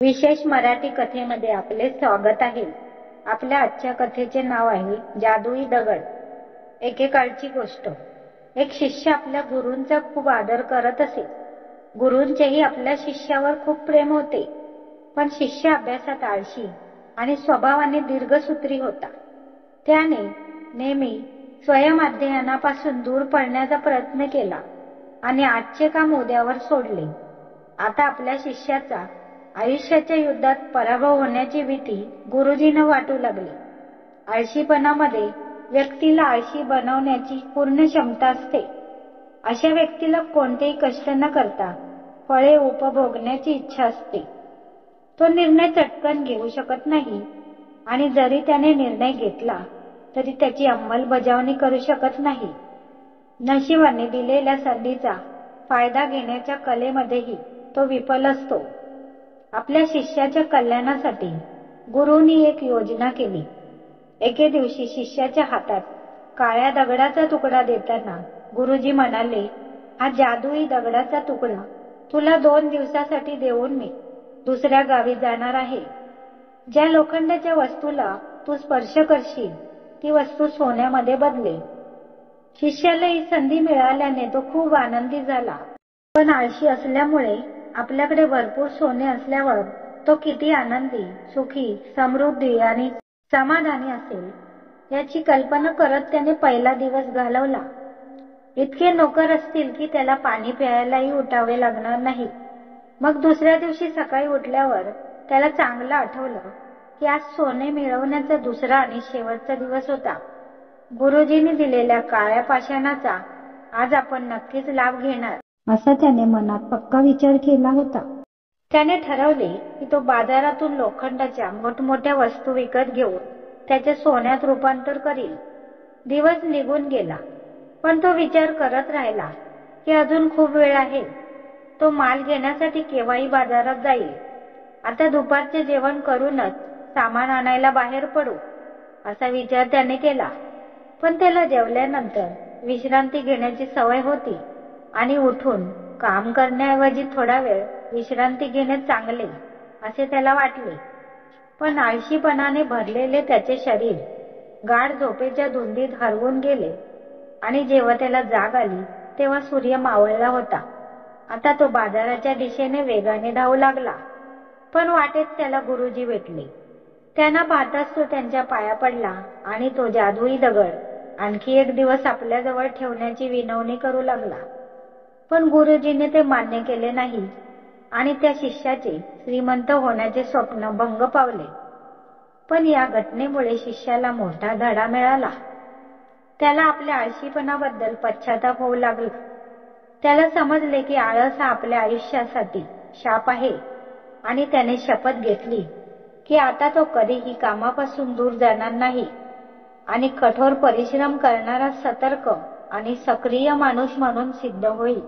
विशेष मराठी कथेमध्ये आपले स्वागत आहे। आपल्या आजच्या कथेचे नाव आहे जादुई दगड। एकेकाळची गोष्ट। एक शिष्य आपल्या गुरूंचा खूप आदर करत असे। गुरूंचेही आपल्या शिष्यावर खूप प्रेम होते, पण शिष्य अभ्यासात आळशी आणि स्वभावाने दीर्घसूत्री होता। त्याने नेहमी स्वयं अध्ययनापासून दूर पळण्याचा प्रयत्न केला आणि आजचे काम उद्यावर सोडले। आता आपल्या शिष्याचा आयुष्याच्या युद्धात पराभव होण्याची भीती गुरुजींना वाटू लागली। आळशीपणामध्ये व्यक्तीला आळशी बनवण्याची पूर्ण क्षमता असते। अशा व्यक्तीला कोणतेही कष्ट न करता फळे उपभोगण्याची इच्छा असते। तो निर्णय चटकन घेऊ शकत नाही आणि जरी त्याने निर्णय घेतला तरी त्याची अंमलबजावणी करू शकत नाही। नशिबाने दिलेल्या संधीचा फायदा घेण्याच्या कलेमध्येही तो विफल असतो। आपल्या शिष्याच्या कल्याणासाठी गुरूंनी एक योजना केली। एके दिवशी शिष्याच्या हातात काळ्या दगडाचा तुकडा देताना गुरुजी म्हणाले, हा जादुई दगडाचा तुकडा तुला 2 दिवसासाठी देऊन मी दुसऱ्या गावी जाणार आहे। ज्या लोखंडाच्या वस्तूला तू स्पर्श करशील ती वस्तू सोन्यामध्ये बदलेल। शिष्याला ही संधी मिळाल्याने तो खूप आनंदी झाला, पण आळशी असल्यामुळे आपल्याकडे भरपूर सोने असल्यावर तो किती आनंदी, सुखी, समृद्धी आणि समाधानी असेल याची कल्पना करत त्याने पहिला दिवस घालवला। इतके नोकर असतील की त्याला पाणी प्यायलाही उठावे लागणार नाही। मग दुसऱ्या दिवशी सकाळी उठल्यावर त्याला चांगलं आठवलं की आज सोने मिळवण्याचा दुसरा आणि शेवटचा दिवस होता। गुरुजींनी दिलेल्या काळ्या पाषाणाचा आज आपण नक्कीच लाभ घेणार, असा त्याने मनात पक्का विचार केला होता। त्याने ठरवले की तो बाजारातून लोखंडाच्या मोठमोठ्या वस्तू विकत घेऊन त्याचे सोन्यात रूपांतर करील। दिवस निघून गेला, पण तो विचार करत राहिला की अजून खूप वेळ आहे। तो माल घेण्यासाठी केव्हाही बाजारात जाईल। आता दुपारचे जेवण करूनच सामान आणायला बाहेर पडू, असा विचार त्याने केला। पण त्याला जेवल्यानंतर विश्रांती घेण्याची सवय होती आणि उठून काम करण्याऐवजी थोडा वेळ विश्रांती घेणे चांगले असे त्याला वाटले। पण आळशीपणाने भरलेले त्याचे शरीर गाढ झोपेच्या धुंदीत हरवून गेले आणि जेव्हा त्याला जाग आली तेव्हा सूर्य मावळला होता। आता तो बाजाराच्या दिशेने वेगाने धावू लागला, पण वाटेत त्याला गुरुजी भेटले। त्यांना पाहताच तो त्यांच्या पाया पडला आणि तो जादुई दगड आणखी एक दिवस आपल्याजवळ ठेवण्याची विनवणी करू लागला। पण गुरुजींनी ते मान्य केले नाही आणि त्या शिष्याचे श्रीमंत होण्याचे स्वप्न भंग पावले। पण या घटनेमुळे शिष्याला मोठा धडा मिळाला। त्याला आपल्या आळशीपणाबद्दल पश्चाताप होऊ लागला। त्याला समजले की आळस हा आपल्या आयुष्यासाठी शाप आहे आणि त्याने शपथ घेतली की आता तो कधीही कामापासून दूर जाणार नाही आणि कठोर परिश्रम करणारा, सतर्क आणि सक्रिय माणूस म्हणून सिद्ध होईल।